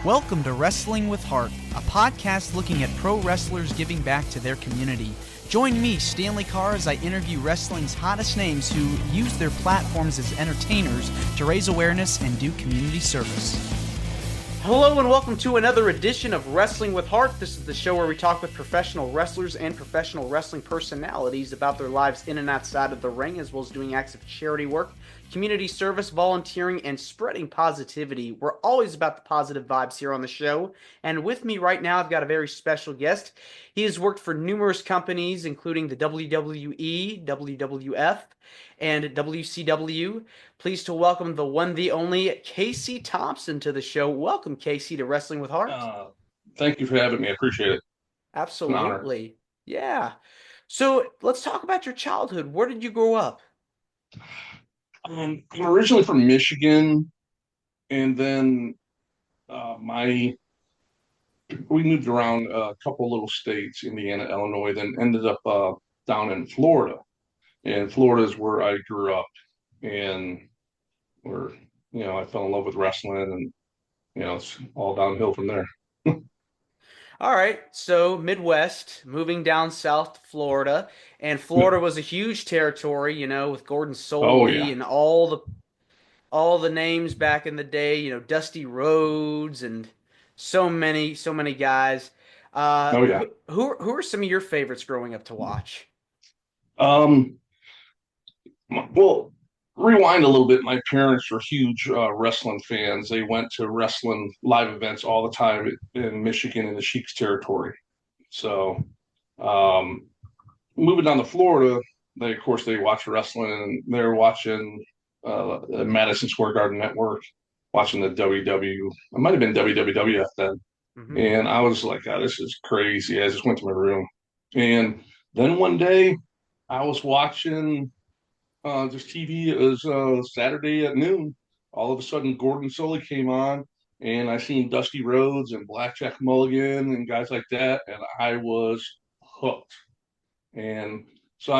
Welcome to Wrestling with Heart, a podcast looking at pro wrestlers giving back to their community. Join me, Stanley Carr, as I interview wrestling's hottest names who use their platforms as entertainers to raise awareness and do community service. Hello and welcome to another edition of Wrestling with Heart. This is the show where we talk with professional wrestlers and professional wrestling personalities about their lives in and outside of the ring, as well as doing acts of charity work, community service, volunteering, and spreading positivity. We're always about the positive vibes here on the show. And with me right now, I've got a very special guest. He has worked for numerous companies, including the WWE, WWF, and WCW. Pleased to welcome the one, the only, Casey Thompson to the show. Welcome, Casey, to Wrestling with Heart. Thank you for having me. I appreciate it. Absolutely. Yeah. So let's talk about your childhood. Where did you grow up? I'm originally from Michigan, and then we moved around a couple little states, Indiana, Illinois, then ended up down in Florida. And Florida is where I grew up, and where I fell in love with wrestling, and it's all downhill from there. All right, so Midwest, moving down south to Florida, and Florida was a huge territory, with Gordon Oh Soley yeah, and all the names back in the day, Dusty Rhodes and so many guys. oh yeah. Who are some of your favorites growing up to watch? Um, well, rewind a little bit. My parents were huge wrestling fans. They went to wrestling live events all the time in Michigan in the Sheik's territory. So, um, moving down to Florida, of course they watch wrestling, and they're watching the Madison Square Garden Network, watching the WW. It might have been WWF then, Hmm. and I was like, "Oh, this is crazy." I just went to my room, and then one day I was watching just TV. It was Saturday at noon. All of a sudden, Gordon Soley came on, and I seen Dusty Rhodes and Blackjack Mulligan and guys like that, and I was hooked. And so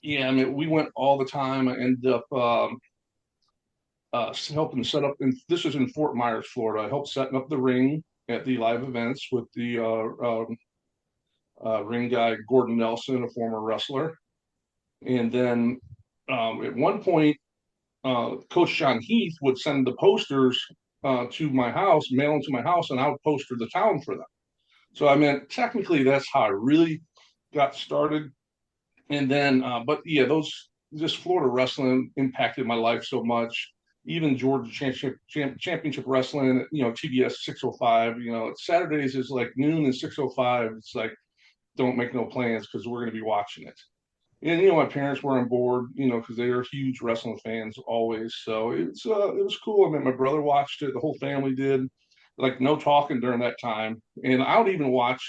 we went all the time. I ended up helping set up, and this was in Fort Myers, Florida. I helped setting up the ring at the live events with the ring guy Gordon Nelson, a former wrestler. And then at one point, Coach John Heath would send the posters to my house, mail them to my house, and I would poster the town for them. So technically, that's how I really got started. And then, but yeah, those just Florida wrestling impacted my life so much. Even Georgia Championship Wrestling, TBS 605. Saturdays is like noon and 605. It's like don't make no plans because we're going to be watching it. And my parents were on board, because they are huge wrestling fans always. So it was cool. I mean, my brother watched it, the whole family did. Like no talking during that time, and I would even watch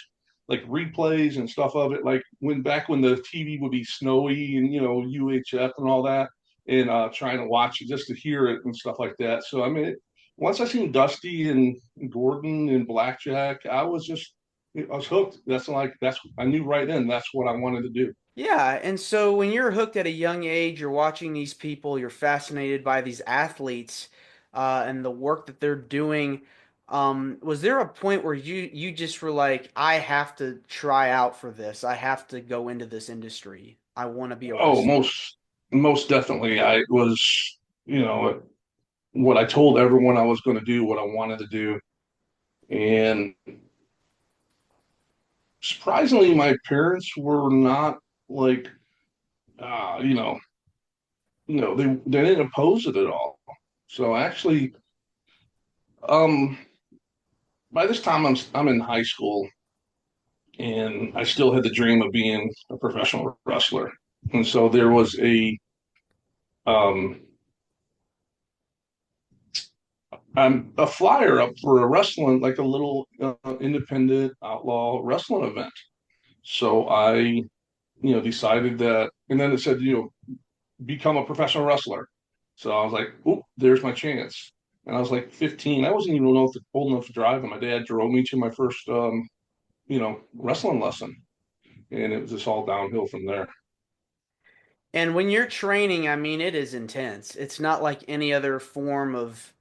like replays and stuff of it, like when the TV would be snowy and UHF and all that, and trying to watch it just to hear it and stuff like that. So once I seen Dusty and Gordon and Blackjack, I was hooked. That's I knew right then that's what I wanted to do. Yeah, and so when you're hooked at a young age, you're watching these people, you're fascinated by these athletes, and the work that they're doing. Was there a point where you just were like, I have to try out for this. I have to go into this industry. I want to be a Oh, wrestler. most definitely. I was, what I told everyone I was going to do, what I wanted to do. And surprisingly, my parents were not like, uh, you know, they didn't oppose it at all. So actually, um, by this time I'm in high school, and I still had the dream of being a professional wrestler. And so there was um a flyer up for a wrestling, like a little independent outlaw wrestling event. So I, decided that, and then it said, become a professional wrestler. So I was like, oh, there's my chance. And I was like 15. I wasn't even old enough to drive, and my dad drove me to my first, wrestling lesson, and it was just all downhill from there. And when you're training, I mean, it is intense. It's not like any other form of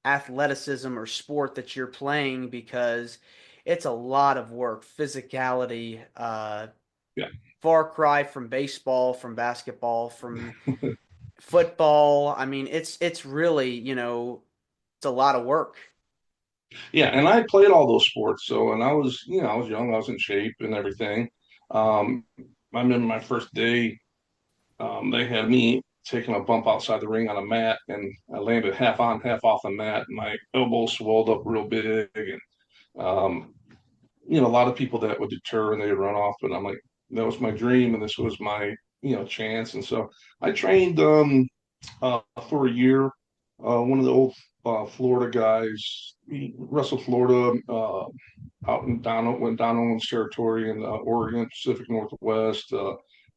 athleticism or sport that you're playing because it's a lot of work, physicality, Yeah. far cry from baseball, from basketball, from football. I mean, it's really, it's a lot of work. Yeah, and I played all those sports. So, and I was, I was young, I was in shape and everything. Um, I remember my first day, they had me taking a bump outside the ring on a mat, and I landed half on, half off the mat, and my elbow swelled up real big. And, um, a lot of people that would deter and they would run off, but I'm like, that was my dream, and this was my, chance. And so I trained for a year. One of the old Florida guys, he wrestled Florida out in Donald's territory in Oregon, Pacific Northwest,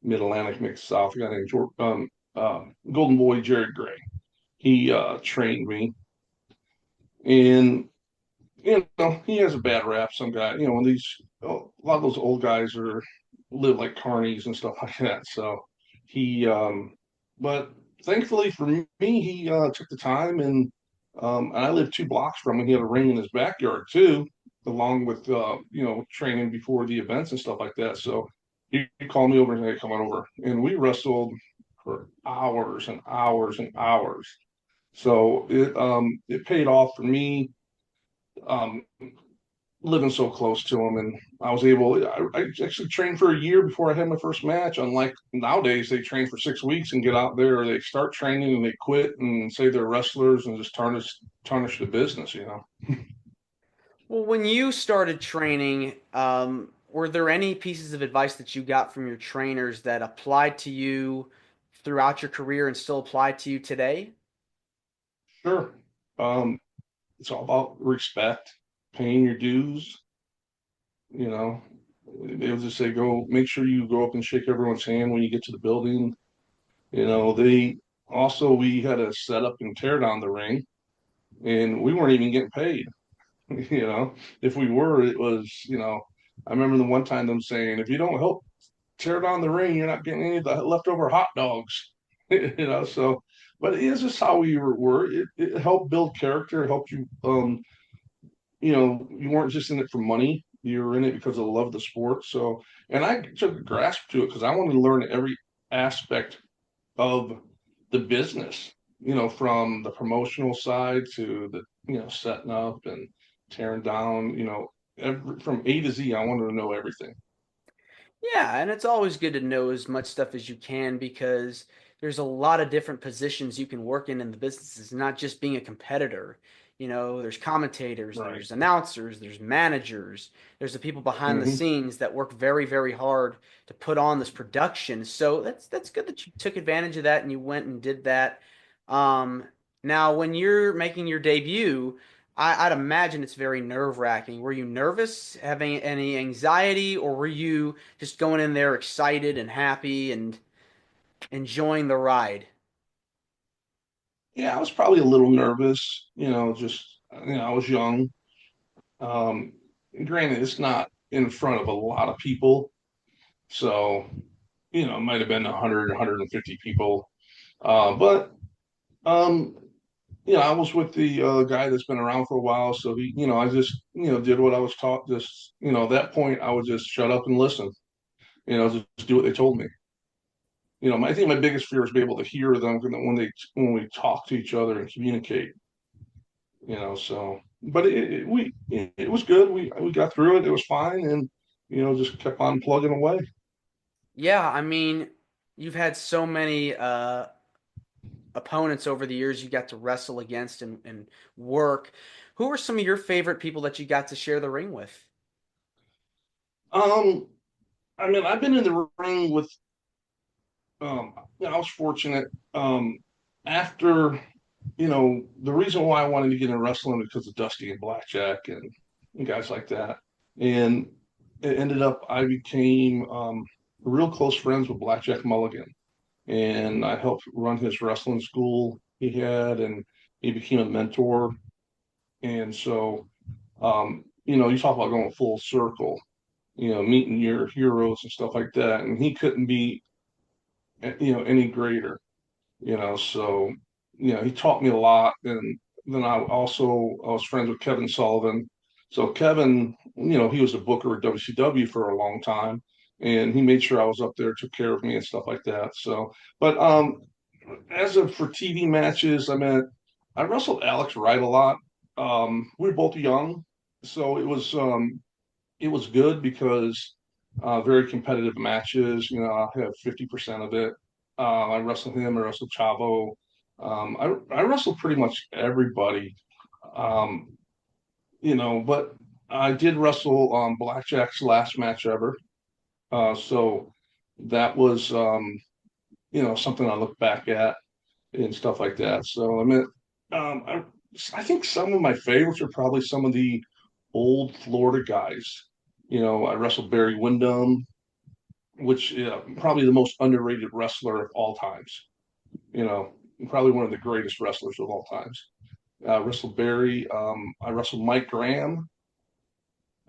Mid Atlantic, mixed South. A guy named Golden Boy Jared Gray. He trained me, and he has a bad rap. Some guy, when a lot of those old guys live like carnies and stuff like that. So he, but thankfully for me, he took the time, and I lived 2 blocks from him. He had a ring in his backyard too, along with training before the events and stuff like that. So he called me over and said, "Hey, come on over," and we wrestled for hours and hours and hours. So it paid off for me. Um, Living so close to him, and I actually trained for a year before I had my first match. Unlike nowadays, they train for 6 weeks and get out there, or they start training and they quit and say they're wrestlers and just tarnish the business, Well, when you started training, were there any pieces of advice that you got from your trainers that applied to you throughout your career and still apply to you today? Sure. um, it's all about respect, paying your dues. you know they'll just say, go make sure you go up and shake everyone's hand when you get to the building. They also, we had a set up and tear down the ring, and we weren't even getting paid. you know, if we were, it was, I remember the one time them saying, if you don't help tear down the ring, you're not getting any of the leftover hot dogs. So, but it is just how we were. It helped build character. It helped you, you weren't just in it for money. You were in it because of the love of the sport. So, and I took a grasp to it because I wanted to learn every aspect of the business, from the promotional side to the, setting up and tearing down, from A to Z. I wanted to know everything. Yeah, and it's always good to know as much stuff as you can because there's a lot of different positions you can work in the business. It's not just being a competitor. There's commentators, Right. there's announcers, there's managers, there's the people behind the Hmm. scenes that work very, very hard to put on this production. So that's good that you took advantage of that and you went and did that. Um, Now, when you're making your debut, I'd imagine it's very nerve-wracking. Were you nervous, having any anxiety, or were you just going in there excited and happy and enjoying the ride? Yeah, I was probably a little nervous, just, I was young. Um, Granted, it's not in front of a lot of people. So, it might have been 100, 150 people. But um, I was with the guy that's been around for a while, so he, I just, did what I was taught. Just, at that point, I would just shut up and listen. Just do what they told me. I think my biggest fear is be able to hear them when we talk to each other and communicate. So, but it was good. We got through it. It was fine, and just kept on plugging away. Yeah, I mean, you've had so many opponents over the years you got to wrestle against and work. Who are some of your favorite people that you got to share the ring with? Um, I mean, I've been in the ring with. I was fortunate. After the reason why I wanted to get in wrestling was because of Dusty and Blackjack and guys like that. And it ended up I became real close friends with Blackjack Mulligan, and I helped run his wrestling school he had, and he became a mentor. And so, you talk about going full circle, meeting your heroes and stuff like that, and he couldn't be, any greater. So he taught me a lot, and then I was friends with Kevin Sullivan. So Kevin, he was a booker at WCW for a long time, and he made sure I was up there, took care of me and stuff like that. So, but as of for TV matches, I wrestled Alex Wright a lot. We were both young, so it was good because very competitive matches. I have 50% of it. I wrestled him. I wrestled Chavo. I wrestled pretty much everybody. Um, but I did wrestle Blackjack's last match ever. So that was something I look back at and stuff like that. So um, I, I think some of my favorites are probably some of the old Florida guys. I wrestled Barry Windham, which probably the most underrated wrestler of all times. You know, Probably one of the greatest wrestlers of all times. Wrestled Barry. I wrestled Mike Graham.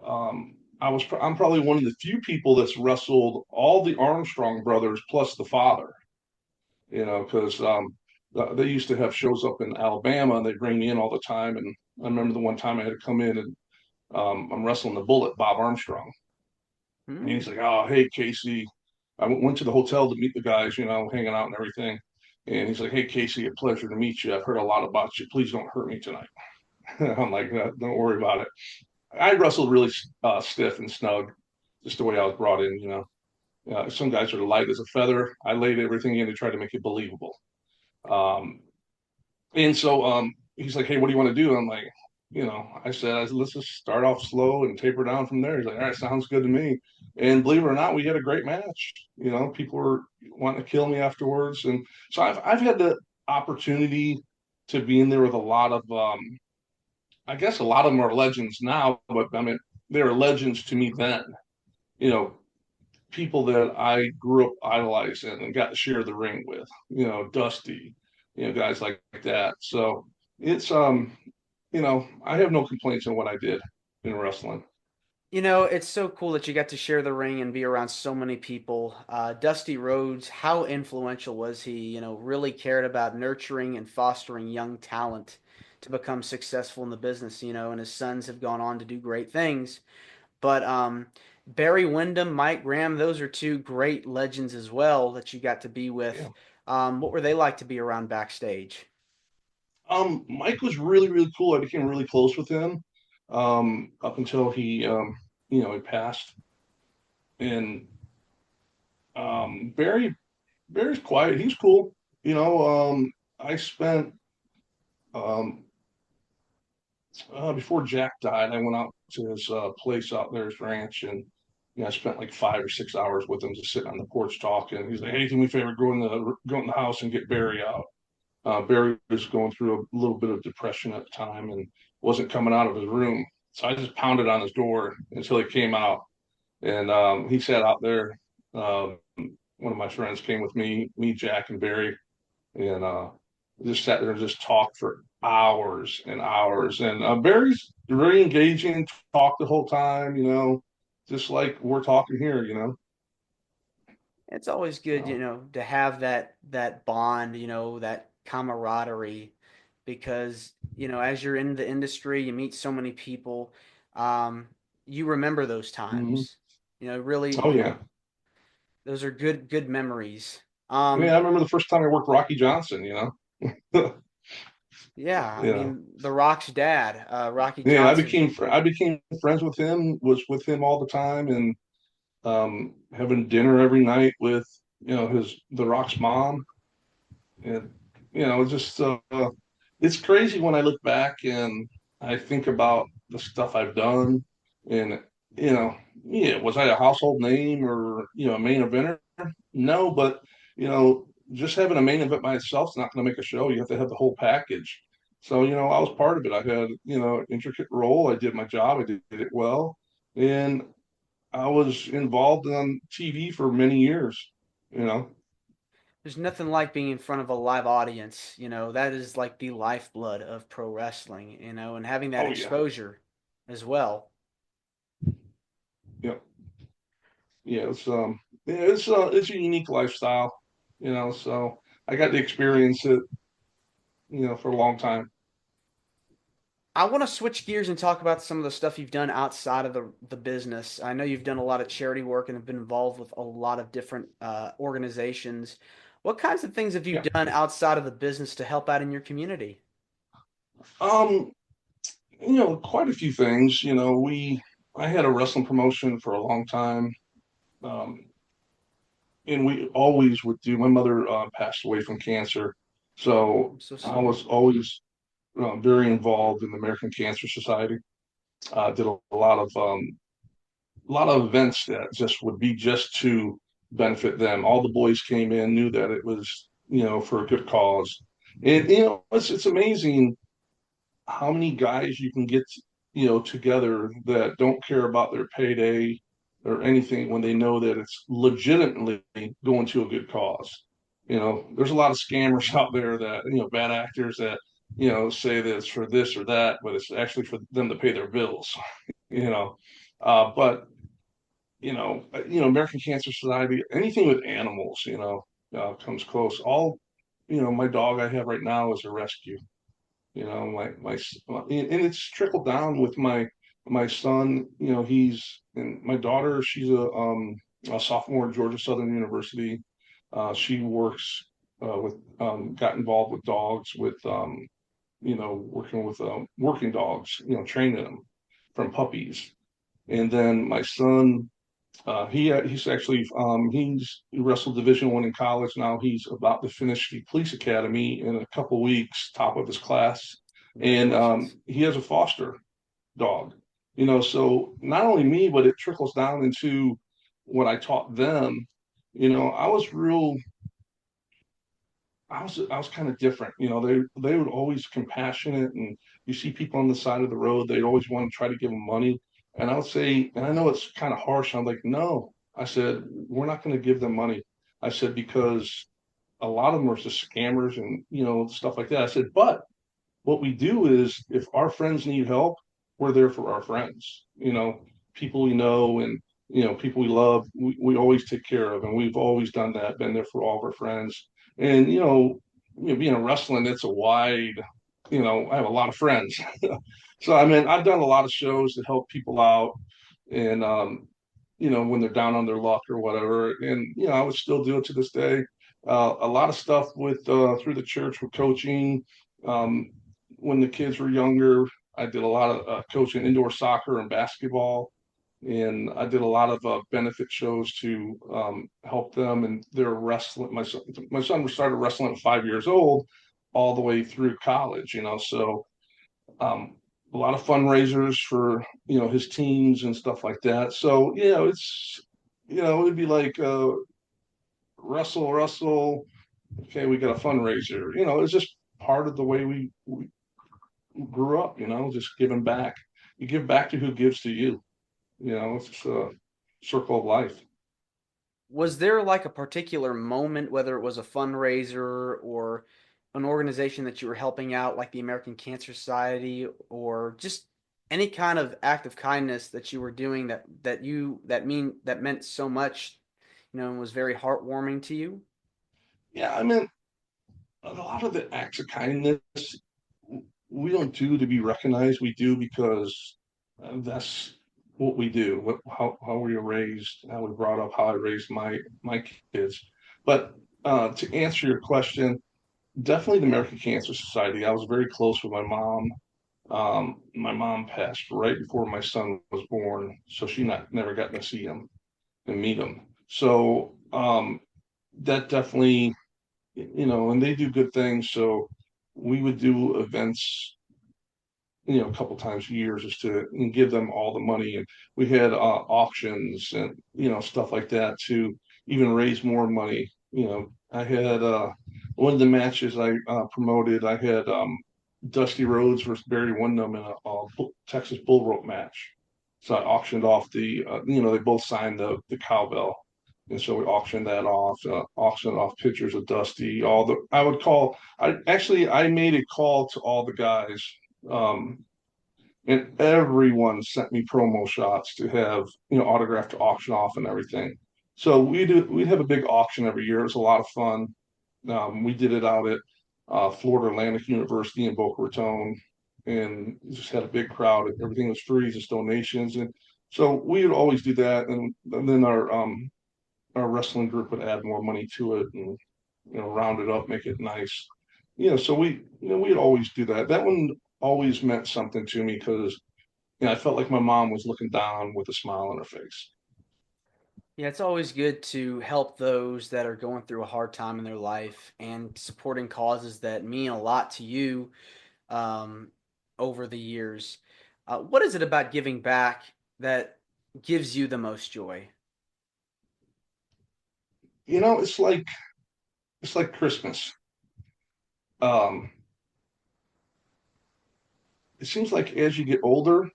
I'm probably one of the few people that's wrestled all the Armstrong brothers plus the father. Because they used to have shows up in Alabama and they bring me in all the time. And I remember the one time I had to come in and I'm wrestling the Bullet, Bob Armstrong. And Hmm. he's like, "Oh, hey, Casey." I went to the hotel to meet the guys, hanging out and everything. And he's like, "Hey, Casey, a pleasure to meet you. I've heard a lot about you. Please don't hurt me tonight." I'm like, "Don't worry about it." I wrestled really stiff and snug, just the way I was brought in. Some guys are light as a feather. I laid everything in to try to make it believable. Um, and so he's like, "Hey, what do you want to do?" I'm like, I said, let's just start off slow and taper down from there. He's like, "All right, sounds good to me." And believe it or not, we had a great match. People were wanting to kill me afterwards. And so I've had the opportunity to be in there with a lot of, I guess a lot of them are legends now, but they were legends to me then. You know, People that I grew up idolizing and got to share the ring with, Dusty, guys like that. So it's I have no complaints on what I did in wrestling. It's so cool that you got to share the ring and be around so many people. Dusty Rhodes, how influential was he? Really cared about nurturing and fostering young talent to become successful in the business, and his sons have gone on to do great things. But Barry Windham, Mike Graham, those are two great legends as well that you got to be with. Yeah. What were they like to be around backstage? Mike was really, really cool. I became really close with him up until he passed. And Barry's quiet. He's cool. I spent um, before Jack died, I went out to his place out there, his ranch, and I spent like 5 or 6 hours with him, just sitting on the porch talking. He's like, "Hey, do me a favor, go in the house and get Barry out." Barry was going through a little bit of depression at the time and wasn't coming out of his room, so I just pounded on his door until he came out, and he sat out there. One of my friends came with me, Jack, and Barry, and just sat there and just talked for hours and hours. And Barry's very engaging, talked the whole time, just like we're talking here. It's always good, So, to have that bond, that camaraderie, because as you're in the industry, you meet so many people, um, you remember those mhm. times. Really, Oh yeah, those are good memories. yeah. I remember the first time I worked Rocky Johnson. Yeah, I you know, mean, The Rock's dad, Rocky yeah. Johnson. I became friends with him. Was with him all the time, and having dinner every night with his the Rock's mom. And just it's crazy when I look back and I think about the stuff I've done. And yeah, was I a household name or a main eventer? No, but just having a main event by itself is not going to make a show. You have to have the whole package. So I was part of it. I had an intricate role. I did my job. I did it well, and I was involved on TV for many years. You know. There's nothing like being in front of a live audience. That is like the lifeblood of pro wrestling. And having that Oh yeah. exposure as well. Yeah. Yeah, it's a unique lifestyle, so I got to experience it, for a long time. I want to switch gears and talk about some of the stuff you've done outside of the business. I know you've done a lot of charity work and have been involved with a lot of different organizations. What kinds of things have you Yeah. done outside of the business to help out in your community? Um, quite a few things. I had a wrestling promotion for a long time. Um, and we always would do, my mother passed away from cancer. So I'm so I sorry. was always very involved in the American Cancer Society. Did a lot of events that just would be just to benefit them. All the boys came in, knew that it was, for a good cause. And, it's amazing how many guys you can get, together that don't care about their payday or anything when they know that it's legitimately going to a good cause. There's a lot of scammers out there that, bad actors that, say that it's for this or that, but it's actually for them to pay their bills, you know. But American Cancer Society, anything with animals, comes close. My dog I have right now is a rescue. And it's trickled down with my son. And my daughter. She's a sophomore at Georgia Southern University. She works got involved with dogs, with working with working dogs, training them from puppies. And then my son, he wrestled Division I in college. Now he's about to finish the police academy in a couple weeks, top of his class, and Congratulations. he has a foster dog. So not only me, but it trickles down into what I taught them. I was real. I was kind of different. They were always compassionate, and you see people on the side of the road, they always want to try to give them money. And I would say, and I know it's kind of harsh. I'm like, no. I said, we're not going to give them money. I said because a lot of them are just scammers and stuff like that. I said, but what we do is if our friends need help, we're there for our friends. People we know and people we love, we always take care of, and we've always done that. Been there for all of our friends, and being a wrestling, it's a wide. I have a lot of friends, so I mean, I've done a lot of shows to help people out, and when they're down on their luck or whatever, and I would still do it to this day. A lot of stuff with through the church with coaching. Um, when the kids were younger, I did a lot of coaching indoor soccer and basketball, and I did a lot of benefit shows to help them. And they're wrestling. My son started wrestling at 5 years old, all the way through college. So um, a lot of fundraisers for his teams and stuff like that. So it's it'd be like wrestle. Okay, we got a fundraiser. It's just part of the way we grew up, just giving back. You give back to who gives to you. It's a circle of life. Was there like a particular moment, whether it was a fundraiser or an organization that you were helping out, like the American Cancer Society, or just any kind of act of kindness that you were doing that meant so much, and was very heartwarming to you? Yeah, I mean, a lot of the acts of kindness we don't do to be recognized. We do because that's what we do, how we were raised, how we brought up, how I raised my kids. But to answer your question, definitely the American Cancer Society. I was very close with my mom. My mom passed right before my son was born, so she never got to see him and meet him. So that definitely, and they do good things. So we would do events, a couple times a year just to and give them all the money. And we had auctions and stuff like that to even raise more money. I had one of the matches I promoted. I had Dusty Rhodes versus Barry Windham in a Texas bull rope match. So I auctioned off they both signed the cowbell. And so we auctioned that off, auctioned off pictures of Dusty. I made a call to all the guys, um, and everyone sent me promo shots to have autographed to auction off and everything. So we'd have a big auction every year. It was a lot of fun. We did it out at Florida Atlantic University in Boca Raton. and just had a big crowd. Everything was free, just donations, and so we would always do that. And then our wrestling group would add more money to it, and round it up, make it nice. So we'd always do that. That one always meant something to me because I felt like my mom was looking down with a smile on her face. Yeah, it's always good to help those that are going through a hard time in their life and supporting causes that mean a lot to you um, over the years. What is it about giving back that gives you the most joy? It's like Christmas. Um, it seems like as you get older,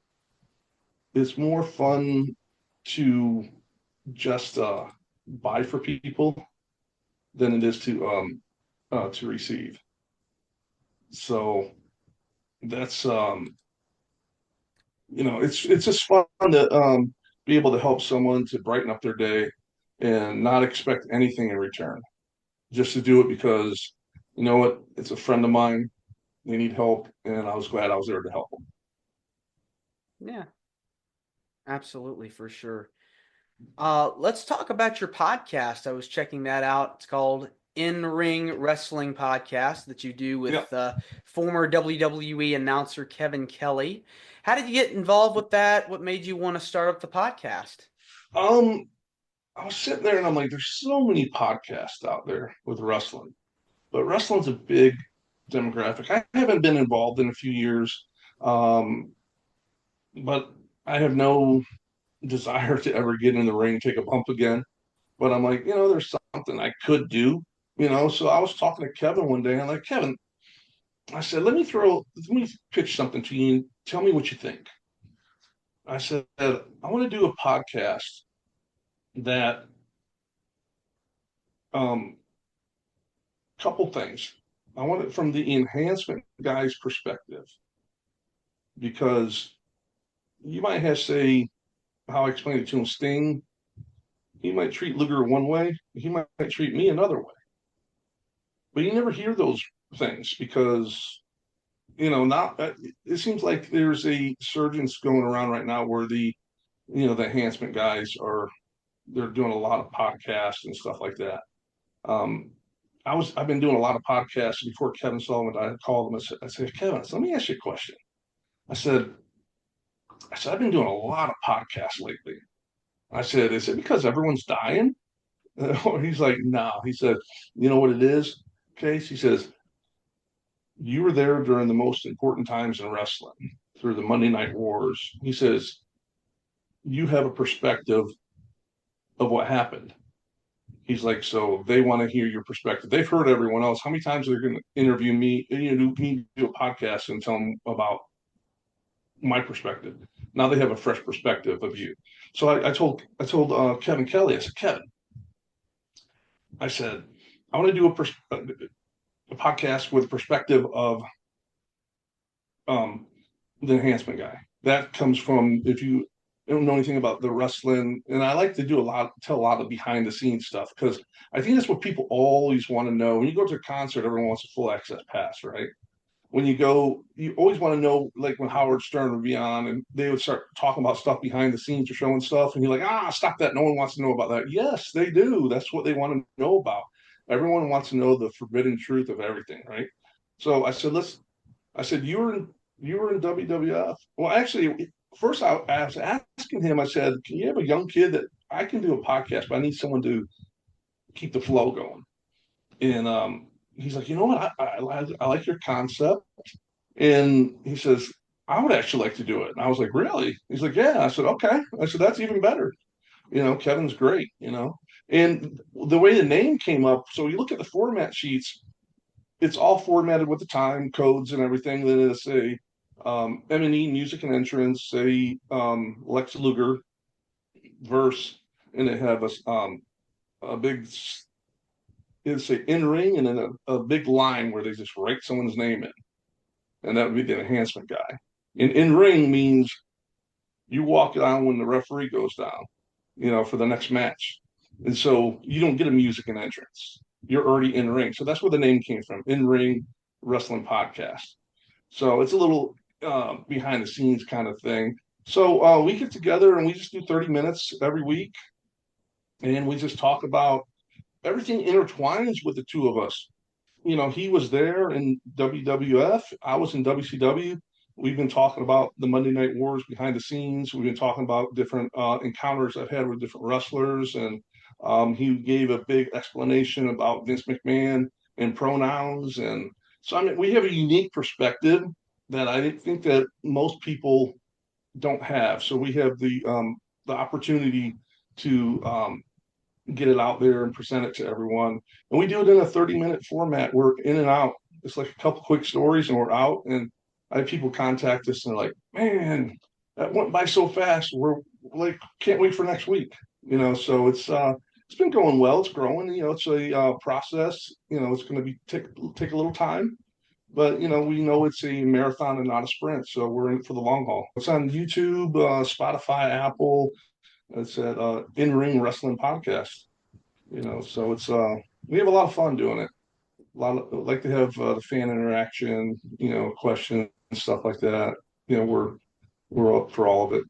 it's more fun to just buy for people than it is to receive. So that's it's just fun to be able to help someone to brighten up their day and not expect anything in return. Just to do it because you know what, it's a friend of mine. They need help, and I was glad I was there to help them. Yeah, absolutely, for sure. Let's talk about your podcast. I was checking that out. It's called In Ring Wrestling Podcast that you do Yeah. with former WWE announcer Kevin Kelly. How did you get involved with that? What made you want to start up the podcast? Um, I was sitting there and I'm like, there's so many podcasts out there with wrestling, but wrestling's a big demographic. I haven't been involved in a few years, um, but I have no desire to ever get in the ring, take a bump again. But I'm like, there's something I could do, So I was talking to Kevin one day, and I'm like, Kevin, I said, let me pitch something to you and tell me what you think. I said, I want to do a podcast that um couple things. I want it from the enhancement guy's perspective because you might have say how I explained it to him. Sting, he might treat Luger one way, he might treat me another way, but you never hear those things because not it seems like there's a surgence going around right now where the enhancement guys they're doing a lot of podcasts and stuff like that. Um, I've been doing a lot of podcasts before Kevin Sullivan. I called him and I said, Kevin, let me ask you a question. I said, I've been doing a lot of podcasts lately. I said, is it because everyone's dying? Or he's like, no. He said, you know what it is, Case? He says, you were there during the most important times in wrestling, through the Monday Night Wars. He says, you have a perspective of what happened. He's like, so they want to hear your perspective. They've heard everyone else. How many times are they going to interview me, do a podcast and tell them about my perspective? Now they have a fresh perspective of you. So I told Kevin Kelly, I said, Kevin, I said, I want to do a podcast with perspective of um, the enhancement guy. That comes from, if you don't know anything about the wrestling, and I like to tell a lot of behind the scenes stuff because I think that's what people always want to know. When you go to a concert, everyone wants a full access pass, right? When you go, you always want to know, like when Howard Stern would be on and they would start talking about stuff behind the scenes or showing stuff, and you're like, stop that. No one wants to know about that. Yes, they do. That's what they want to know about. Everyone wants to know the forbidden truth of everything, right? So I said, you were in WWF. Well, actually, first I was asking him, I said, can you have a young kid that I can do a podcast, but I need someone to keep the flow going. And he's like, you know what? I like your concept. And he says, I would actually like to do it. And I was like, really? He's like, yeah. I said, okay. I said, that's even better. Kevin's great. And the way the name came up, so you look at the format sheets, it's all formatted with the time codes and everything. Then it'll say M&E, music and entrance, say Lex Luger, verse, and they have a big, it'll say in ring, and then a big line where they just write someone's name in, and that would be the enhancement guy. And in ring means you walk down when the referee goes down, for the next match. And so you don't get a music and entrance. You're already in ring. So that's where the name came from, in ring wrestling podcast. So it's a little behind the scenes kind of thing. So we get together and we just do 30 minutes every week, and we just talk about everything intertwines with the two of us. He was there in WWF. I was in WCW. We've been talking about the Monday Night Wars behind the scenes. We've been talking about different encounters I've had with different wrestlers, and he gave a big explanation about Vince McMahon and pronouns. And so, I mean, we have a unique perspective that I think that most people don't have. So we have the opportunity to get it out there and present it to everyone. And we do it in a 30-minute format. We're in and out. It's like a couple quick stories and we're out. And I have people contact us and they're like, man, that went by so fast. We're like, can't wait for next week. So it's been going well. It's growing. It's a process. It's going to be take a little time. But we know it's a marathon and not a sprint, so we're in it for the long haul. It's on YouTube, Spotify, Apple. It's at In Ring Wrestling Podcast. So it's we have a lot of fun doing it. Like to have the fan interaction, questions, stuff like that. We're up for all of it.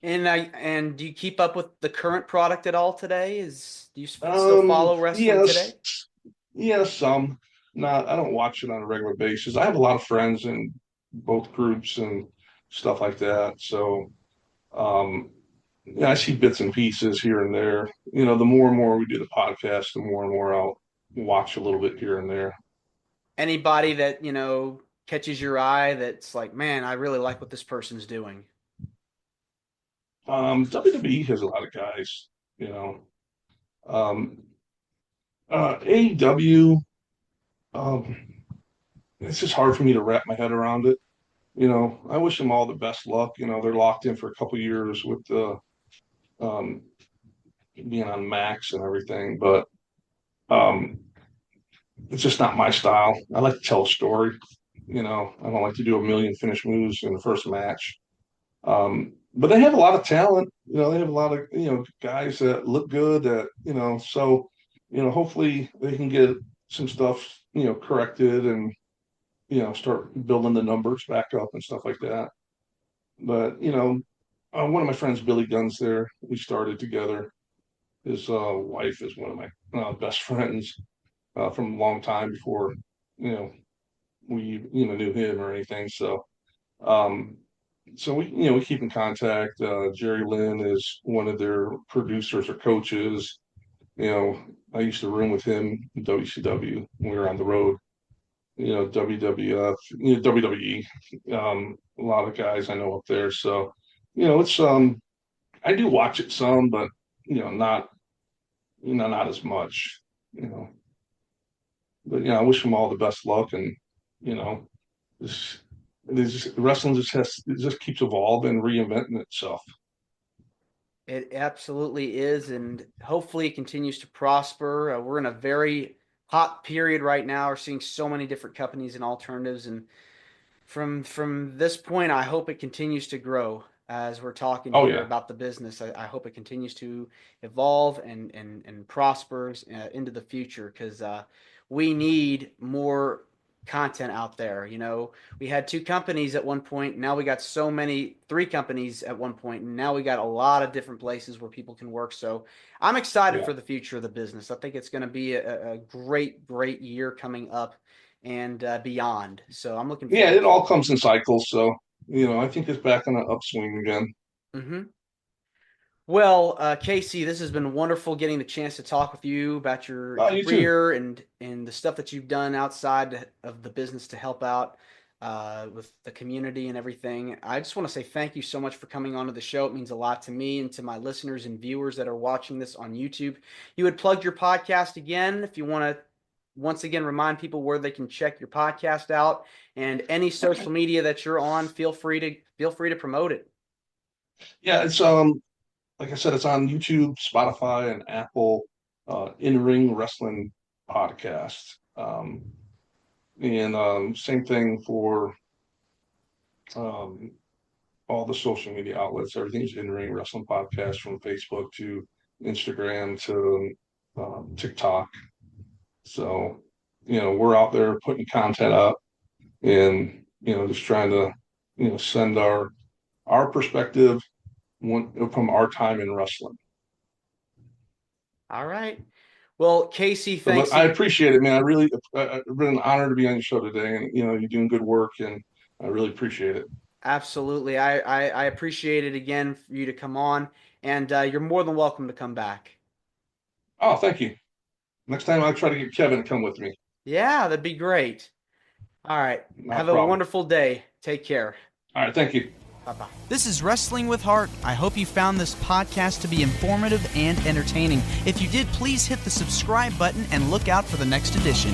And do you keep up with the current product at all today? Do you still follow wrestling today? Yes, some. Not. I don't watch it on a regular basis. I have a lot of friends in both groups and stuff like that. So, yeah, I see bits and pieces here and there. The more and more we do the podcast, the more and more I'll watch a little bit here and there. Anybody that, catches your eye that's like, man, I really like what this person's doing. WWE has a lot of guys, you know. Um, AEW, um, it's just hard for me to wrap my head around it. I wish them all the best luck. They're locked in for a couple years with the um, being on Max and everything, but um, it's just not my style. I like to tell a story. I don't like to do a million finish moves in the first match. But they have a lot of talent. They have a lot of guys that look good. So hopefully they can get some stuff corrected and start building the numbers back up and stuff like that. But one of my friends, Billy Gunn's there. We started together. His wife is one of my best friends from a long time before you know we knew him or anything. Um, so we keep in contact. Jerry Lynn is one of their producers or coaches. I used to room with him in WCW when we were on the road. WWF, WWE. A lot of guys I know up there. So it's I do watch it some, but not not as much. You know, but I wish them all the best luck, and you know, this, wrestling it just keeps evolving, reinventing itself. It absolutely is, and hopefully it continues to prosper. We're in a very hot period right now. We're seeing so many different companies and alternatives, and from this point, I hope it continues to grow as we're talking Oh here yeah, about the business. I hope it continues to evolve and prospers into the future because we need more content out there. We had two companies at one point. Now we got three companies at one point, and now we got a lot of different places where people can work. So I'm excited yeah, for the future of the business. I think it's going to be a great, great year coming up and beyond. So I'm looking yeah. forward It to all it. comes in cycles, so I think it's back on an upswing again. Hmm. Well, Casey, this has been wonderful getting the chance to talk with you about your Oh, you too. career and the stuff that you've done outside of the business to help out with the community and everything. I just want to say thank you so much for coming onto the show. It means a lot to me and to my listeners and viewers that are watching this on YouTube. You would plug your podcast again if you want to once again remind people where they can check your podcast out and any Okay. social media that you're on. Feel free to promote it. Yeah, it's like I said, it's on YouTube, Spotify, and Apple. In Ring Wrestling Podcast. And same thing for um, all the social media outlets. Everything's In Ring Wrestling Podcast from Facebook to Instagram to TikTok. So, we're out there putting content up and, just trying to send our perspective from our time in wrestling. All right. Well, Casey, thanks. I appreciate it, man. It's been an honor to be on your show today, and you're doing good work, and I really appreciate it. Absolutely. I appreciate it again for you to come on, and you're more than welcome to come back. Oh, thank you. Next time I'll try to get Kevin to come with me. Yeah, that'd be great. All right. Not Have a a problem. wonderful day. Take care. All right, thank you. Bye-bye. This is Wrestling with Heart. I hope you found this podcast to be informative and entertaining. If you did, please hit the subscribe button and look out for the next edition.